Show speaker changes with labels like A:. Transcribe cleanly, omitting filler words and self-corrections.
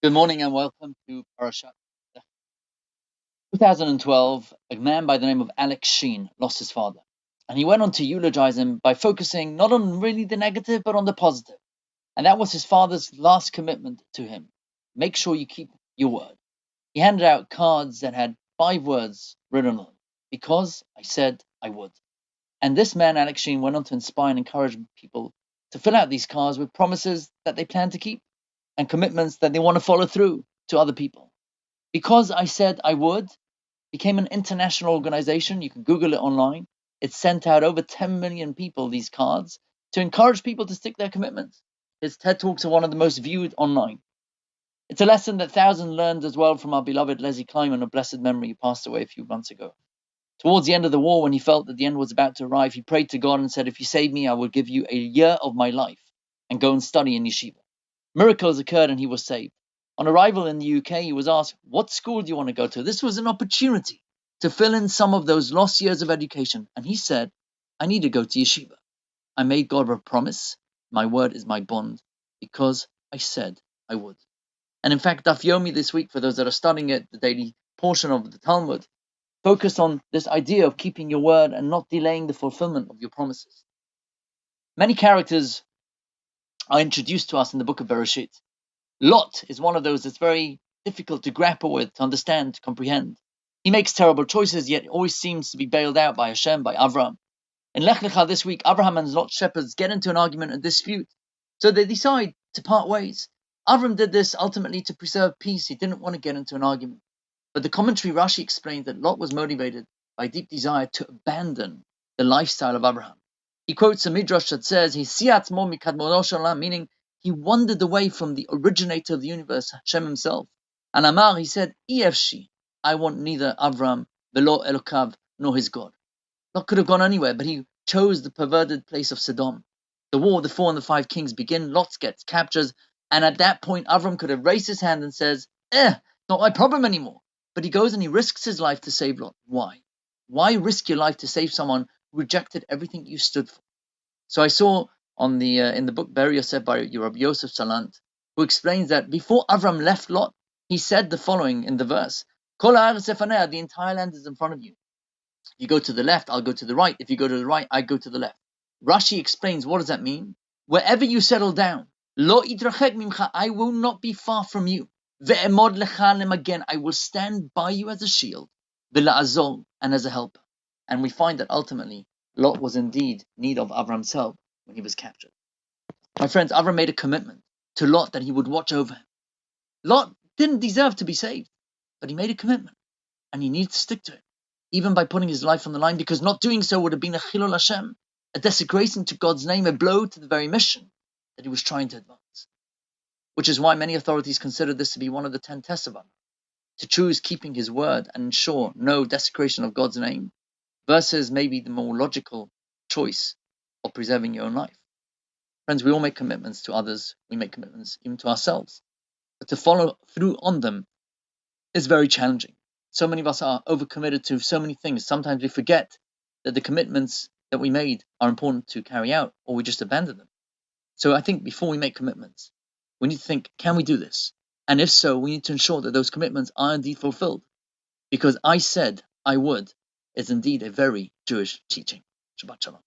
A: Good morning and welcome to Parashat. 2012, a man by the name of Alex Sheen lost his father. And he went on to eulogize him by focusing not on really the negative, but on the positive. And that was his father's last commitment to him. Make sure you keep your word. He handed out cards that had 5 words written on them. Because I said I would. And this man, Alex Sheen, went on to inspire and encourage people to fill out these cards with promises that they plan to keep and commitments that they want to follow through to other people. Because I said I would became an international organization. You can Google it online. It sent out over 10 million people these cards to encourage people to stick their commitments. His TED Talks are one of the most viewed online. It's a lesson that thousands learned as well from our beloved Leslie Kleiman of blessed memory, who passed away a few months ago. Towards the end of the war, when he felt that the end was about to arrive, he prayed to God and said, "If you save me, I will give you a year of my life and go and study in yeshiva." Miracles occurred and he was saved. On arrival in the UK, he was asked, "What school do you want to go to?" This was an opportunity to fill in some of those lost years of education. And he said, "I need to go to yeshiva. I made God a promise. My word is my bond, because I said I would." And in fact, Daf Yomi this week, for those that are studying it, the daily portion of the Talmud, focused on this idea of keeping your word and not delaying the fulfillment of your promises. Many characters are introduced to us in the book of Bereshit. Lot is one of those that's very difficult to grapple with, to understand, to comprehend. He makes terrible choices, yet always seems to be bailed out by Hashem, by Avram. In Lech Lecha this week, Abraham and Lot's shepherds get into an argument and dispute. So they decide to part ways. Avram did this ultimately to preserve peace. He didn't want to get into an argument. But the commentary Rashi explained that Lot was motivated by a deep desire to abandon the lifestyle of Abraham. He quotes a midrash that says, meaning he wandered away from the originator of the universe, Hashem himself. And Amar, he said, Efshi, I want neither Avram, velo Elokav, nor his God. Lot could have gone anywhere, but he chose the perverted place of Sodom. The war of the 4 and the 5 kings begin, Lot gets captured, and at that point Avram could have raised his hand and says, not my problem anymore. But he goes and he risks his life to save Lot. Why? Why risk your life to save someone who rejected everything you stood for? So I saw on the in the book Ber Yosef by Rabbi Yosef Salant, who explains that before Avram left Lot, he said the following in the verse: Kol ha'aretz lefanea, the entire land is in front of you. If you go to the left, I'll go to the right. If you go to the right, I go to the left. Rashi explains, what does that mean? Wherever you settle down, lo itrachek mimcha, I will not be far from you. Ve'emod lecha lemagen, I will stand by you as a shield. Ve'la'azol, and as a helper. And we find that ultimately, Lot was indeed in need of Avram's help when he was captured. My friends, Avram made a commitment to Lot that he would watch over him. Lot didn't deserve to be saved, but he made a commitment, and he needs to stick to it, even by putting his life on the line, because not doing so would have been a chilul Hashem, a desecration to God's name, a blow to the very mission that he was trying to advance. Which is why many authorities consider this to be one of the 10 tests of Avram, to choose keeping his word and ensure no desecration of God's name, versus maybe the more logical choice of preserving your own life. Friends, we all make commitments to others, we make commitments even to ourselves, but to follow through on them is very challenging. So many of us are overcommitted to so many things. Sometimes we forget that the commitments that we made are important to carry out, or we just abandon them. So I think before we make commitments, we need to think, can we do this? And if so, we need to ensure that those commitments are indeed fulfilled. Because I said I would is indeed a very Jewish teaching. Shabbat Shalom.